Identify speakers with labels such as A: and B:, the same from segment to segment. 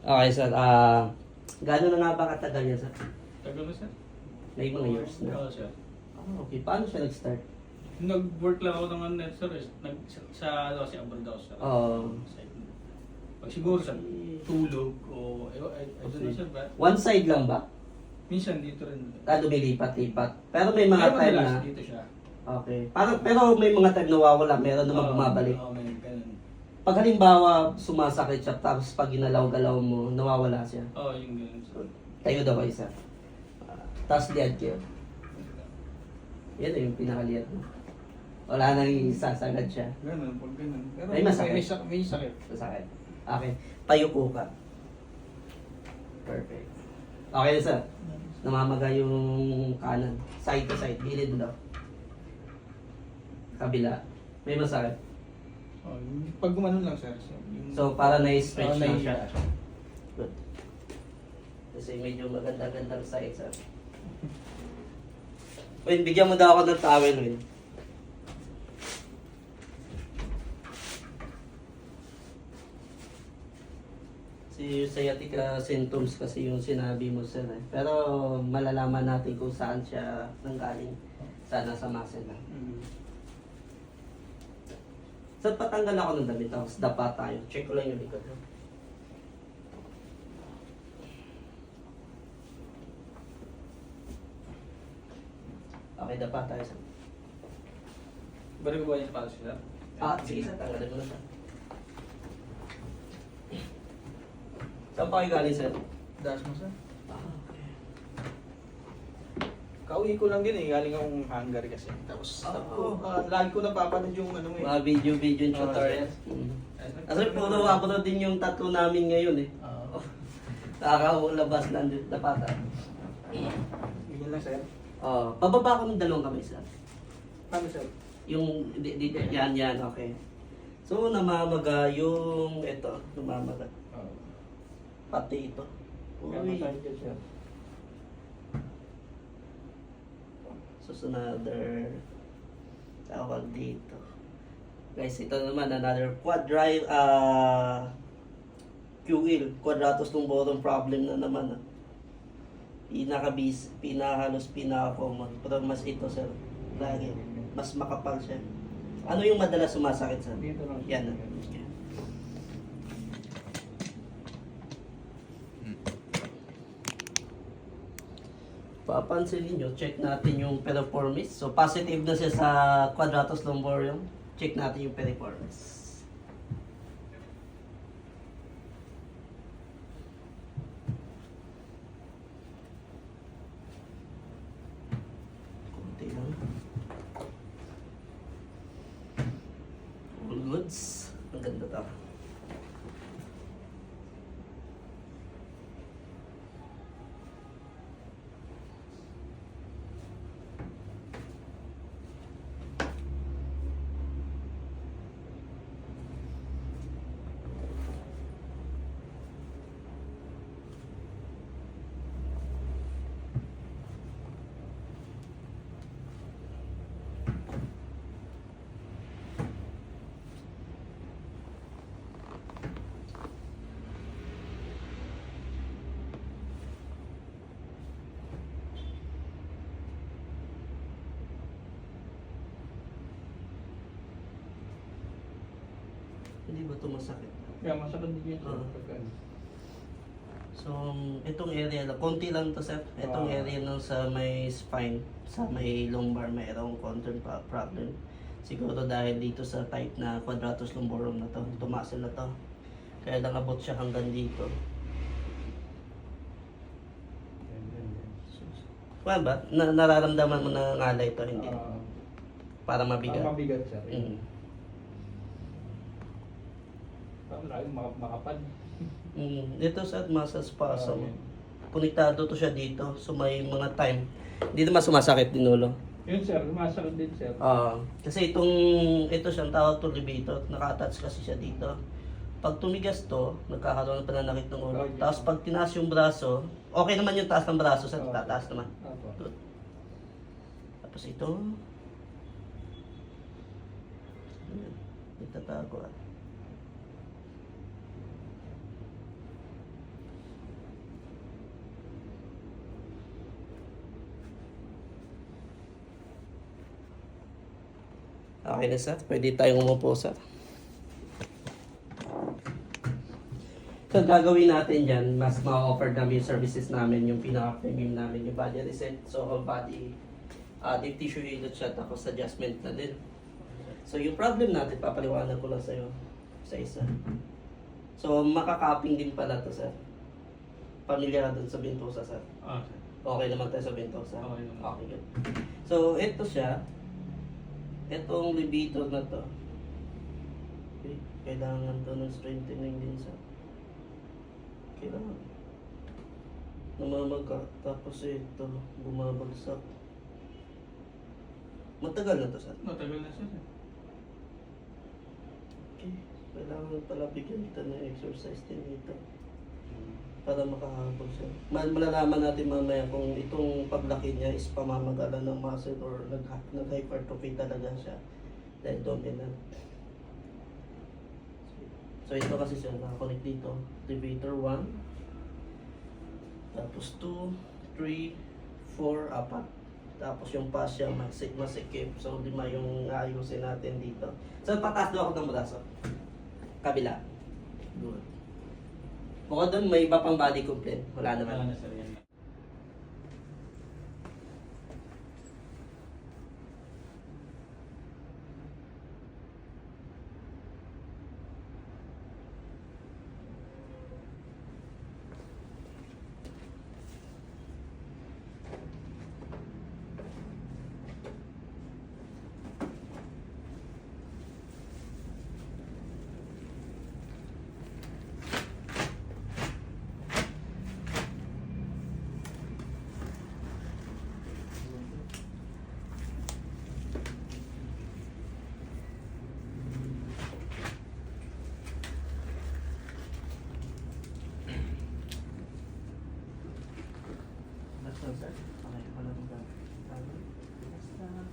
A: Okay, sir. Gano'n na nga ba katagal yan, sir?
B: Tagal na sir?
A: May mga years na.
B: Oo sir.
A: Okay. Paano siya nag-start?
B: Nag-work lang ako ng ano sir. Sa ano kasi abroad ako sir.
A: Oo.
B: Pag siguro sa tulog o I don't know sir ba?
A: One side lang ba?
B: Minsan dito rin.
A: Lumilipat-lipat. Pero may mga time
B: madalas,
A: na...
B: dito siya.
A: Okay. Pero may mga time na nawawala. Meron naman bumabalik.
B: Oo, may ganun.
A: Pag halimbawa, sumasakit siya, tapos pag ginalaw-galaw mo, nawawala siya.
B: Oo, yung ganun sir.
A: Tayo daw kayo, sir. Tapos liad kayo. Yan yung pinakaliad mo. Wala nang isasagad siya.
B: Ganun, pag ganun. Pero
A: May masakit.
B: May sakit.
A: Masakit. Okay. Payuko ka. Perfect. Okay na, sir. Namamaga yung kanan. Side to side. Gilid daw. Kabila. May masakit.
B: Oh, pag gumanon lang sir.
A: So, para na-stretch
B: Oo,
A: lang
B: na-
A: siya. Good. Kasi medyo maganda-gandang side, sir. Wait, bigyan mo daw ako ng towel, Win. Si sciatica symptoms kasi yung sinabi mo, sir. Pero malalaman natin kung saan siya nanggaling. Sana sa muscle lang. So, patanggal ako ng damit, tapos dapa tayo. Check ko lang yung likod. Okay, dapa tayo, sir.
B: Balik ko ba yung sapatos sila?
A: Sige, sir. Tanggalin mo na, sir. Saan pa kayo galing, sir?
B: Das mo sir?
A: Okay.
B: Kauwi ko lang din eh, galing akong Hungary kasi. Tapos, lagi ko napapanood yung ano mo eh.
A: Mga video tutorials. Kasi puro upload din yung tatlo namin ngayon eh. Nakakaulabas lang din dapat.
B: Ganyan lang sir.
A: Pababa ko ng dalawang kamay, sir.
B: Paano sir?
A: Yung, yan, okay. So, namamaga yung, ito, namamaga. Pati ito. Uy.
B: sir.
A: So, another, tawag dito. Guys, ito naman, another QL, quadratus lumborum problem na naman. Halos pinaka-common. Pero mas ito, sir. Lagi. Mas makapal siya. Ano yung madalas sumasakit, sir?
B: Dito lang.
A: Yan. Papansin niyo, check natin yung piriformis. So, positive na siya sa quadratus lumborum. Check natin yung piriformis. Kunti lang. All goods. Ang ganda to. Hindi ba ito masakit?
B: Kaya masakit din yun sir.
A: Oo.
B: Pagka-
A: So, itong area lang, konti lang to, sir. Itong area lang sa may spine, sa may lumbar, mayroong contour problem. Siguro dahil dito sa type na quadratus lumborum na to, tumasil na to. Kaya lang abot siya hanggang dito. Well, ba? Nararamdaman mo na ngalay ito, hindi? Para mabigat.
B: Mabigat sir.
A: Mm.
B: Lagi makapad.
A: Dito sa muscle spasm.
B: Yun.
A: Konektado to siya dito. So may mga time. Hindi naman sumasakit din ulo.
B: Yun sir, masakit din sir.
A: Kasi ito siyang tawag to levator. Naka-attach kasi siya dito. Pag tumigas to, nagkakaroon ng pananakit ng ulo.
B: Okay.
A: Tapos pag tinaas yung braso, okay naman yung taas ng braso, sa
B: Okay.
A: tataas naman.
B: Apo.
A: Good. Tapos ito. Itatago. Okay na sir, pwede tayong umupo sir. So gagawin natin dyan, mas ma-offer namin yung services namin, yung pinaka-premium namin, yung body reset, so whole body, deep tissue healing shot, tapos adjustment na din. So yung problem natin, papaliwanag ko lang sa'yo sa isa. So makakapping din pala to sir. Pamilya ka dun sa Bentosa sir.
B: Okay.
A: Okay naman tayo sa Bentosa.
B: Okay naman.
A: Okay, good. So ito siya, itong libitor na to. Okay. Kailangan to ng strengthening din sa kailangan namamaga, tapos ito bumabagsak. Matagal na to sir.
B: Matagal na siya.
A: Okay. Kailangan pala bigyan kita ng exercise din dito para makahabol siya. Malalaman natin mamaya kung itong paglaki niya is pamamagalan ng muscle or nag-hypertrophy talaga siya dahil dominant. So ito kasi siya nakakonect dito. Elevator 1, tapos 2, 3, 4, 4. Tapos yung fascia masikip. So 5 yung ayusin natin dito. So pataas daw ako ng braso. Kabila. Good. Bukod doon may iba pang body complaint. Wala naman.
B: Wala na sir yan.
A: Relax lang sir. Okay, wala nang gagawin. Relax lang.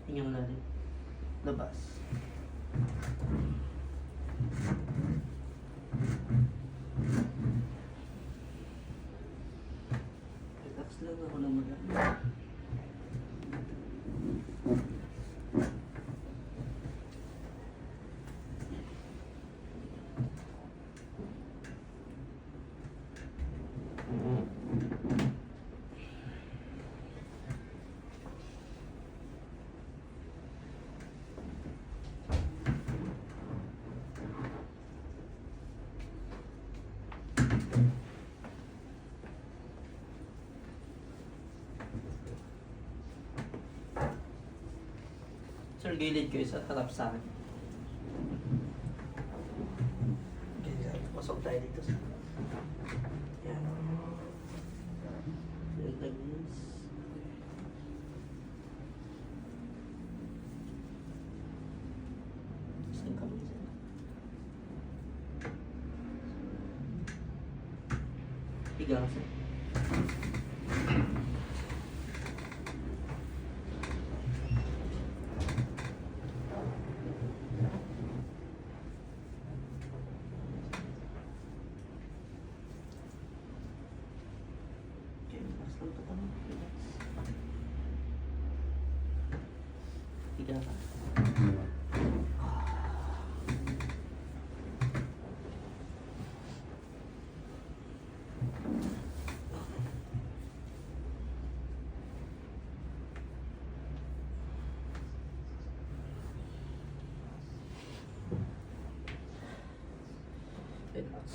A: Hinga mo natin. Labas. Relax lang ako naman. Sir, gilid kayo sa harap sa akin. Okay, sir. Pasok tayo dito, sir. Yan. Yan, taglis. Saan kami, sir? Higa ka, sir. Okay, relax lang ito, tama. Relax. Higa ka. Relax.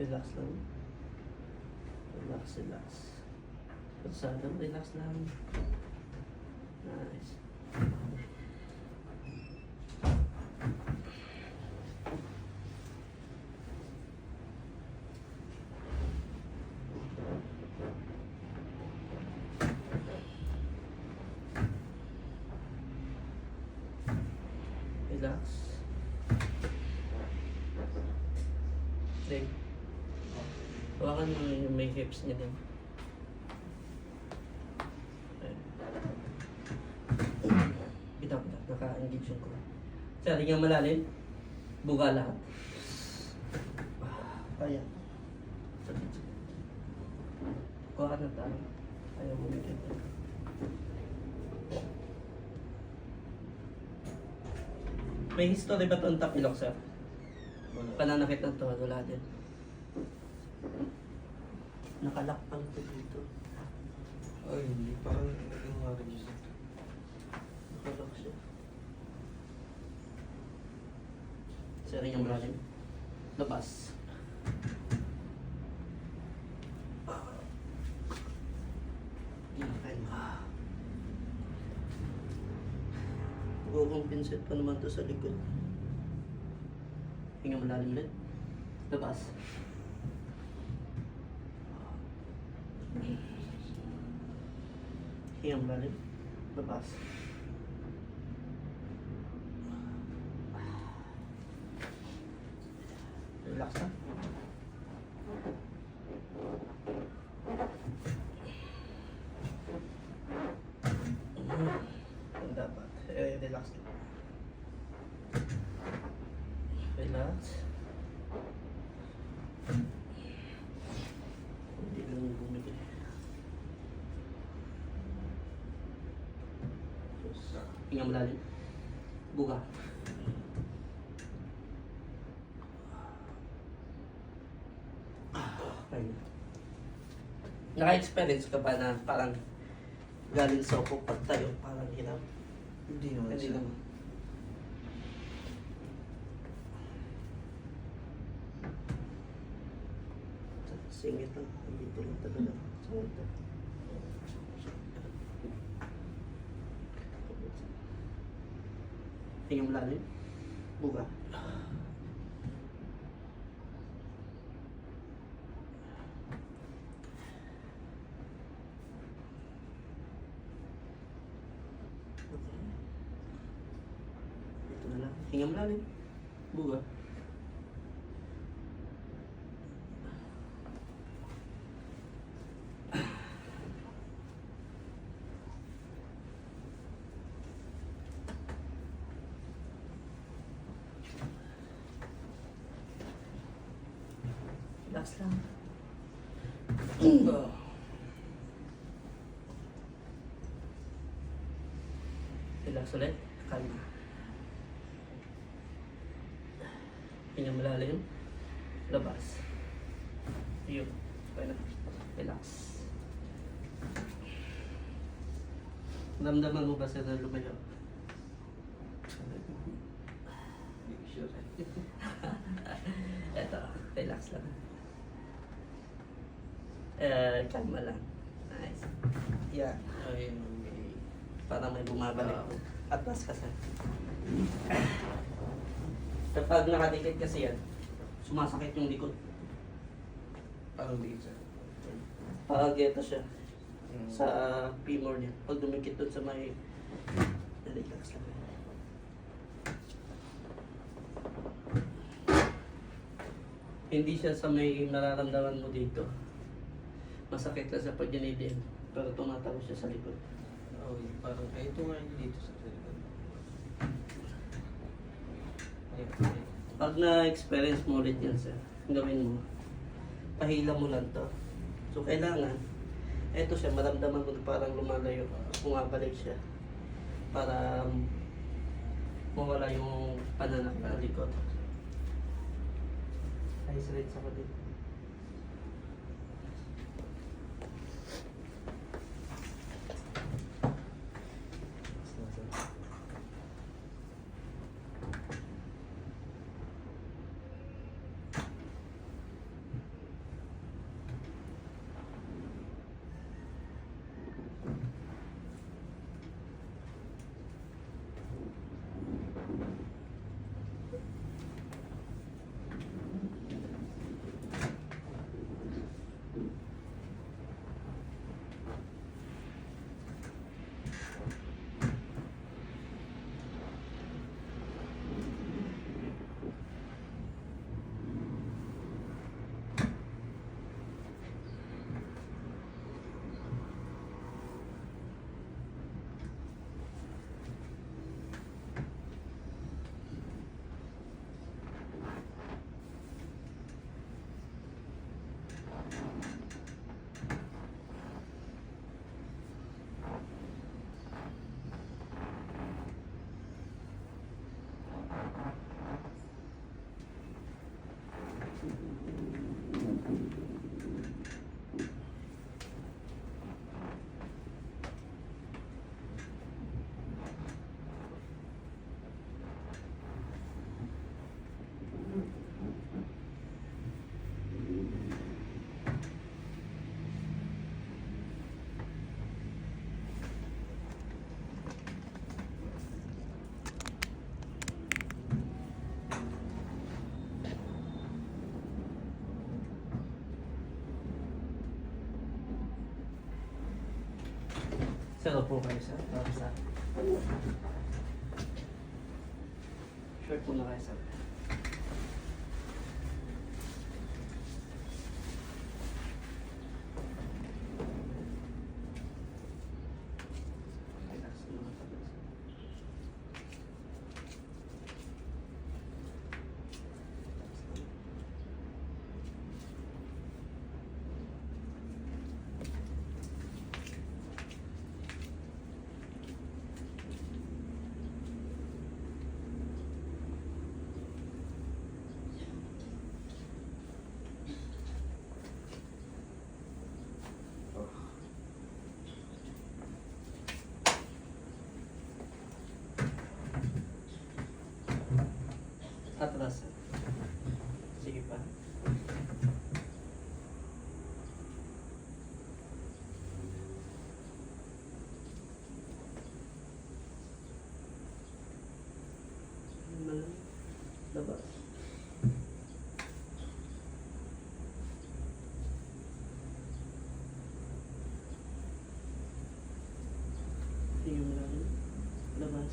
A: Relax lang. Relax, relax. Pasado, relax lang. Nice. Hawakan mo yung may hips niya din. Bitaw, naka-engage yung ko. Sir, hingang malalim. Buga lahat. Kaya. Sakit. Hawakan na tayo. Ayaw mo mikit. May history ba itong tapilok, sir? Pananakit ng tuhod, wala din. Nakalak pang ito dito.
B: Ay, hindi. Parang naging ma-register.
A: Nakalak siya. Sir, yung malalim. Labas. Kukumpinsit pa naman to sa likod. Hinga malalim ulit. Labas. Hinga malalim. Labas. Relax na. Ang dapat. Relax lang. Relax. Hindi lang yung bumili. Hinga malalim. Buga. Ayun. Naka-experience ka ba na parang galing sa upo pag tayo, parang hirap?
B: Hindi naman.
A: Hindi naman. Singit lang. Dito lang talaga. Singit lang. Tingnan mo lalim. Buga. Dito na lang. Tingnan mo lalim. Buga. Relax lang. Relax ulit. Kalma. Tingnan malalim. Labas. Yun. Okay na. Relax. Ramdaman mo ba siya na lumayo?
B: Hindi sure.
A: Eto. Relax lang. Kalma lang. Nice. Yeah.
B: Ay,
A: Parang may bumabalik. Atlas kasi. Kapag nakadikit kasi yan, sumasakit yung likod.
B: parang dito.
A: Pag ito siya, sa femur niya. Pag dumikit dun sa may... Relax lang. Hindi siya sa may nararamdaman mo dito. Masakit lang sa pagdinidin. Pero tumatago siya sa likod.
B: Oh, parang, ay, ito nga yung dito sa likod. Ay,
A: Pag na-experience mo ulit yan, sir, ang gawin mo, pahila mo lang to. So, kailangan, eto siya, maramdaman mo na parang lumalayo, bumabalik siya. Para mawala yung pananakit ng likod. Isolate sa kapatid. Sir, upo kayo, sir. Basta. Short muna kayo, sir. Relax muna kayo, sir. Atras, sir. Sige pa. Labas. Tingnan mo lang. Labas.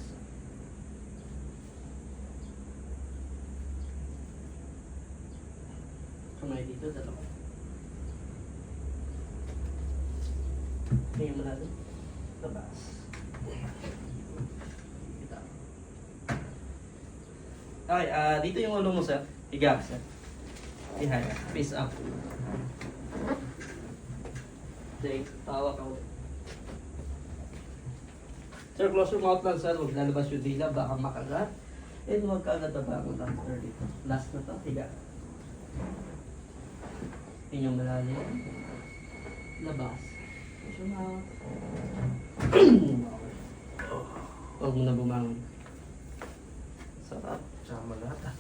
A: Kamay dito, dalawa. Tingnan mo lang. Labas. Kita. Okay, dito yung ulo mo, sir. Higa, sir. Ihay. Face up. Okay, tawa ka ulit. Sir, close your mouth lang, sir. Huwag lalabas yung dila, baka makagat. And huwag ka agad nabangon after dito. Last na to, higa. Inyong malalim. Labas. Close your mouth. Huwag mo na bumangon. Sarap.
B: Tsaka malata.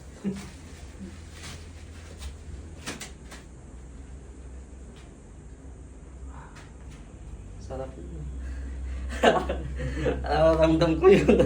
A: Sarap yun. Ramdam ko yun.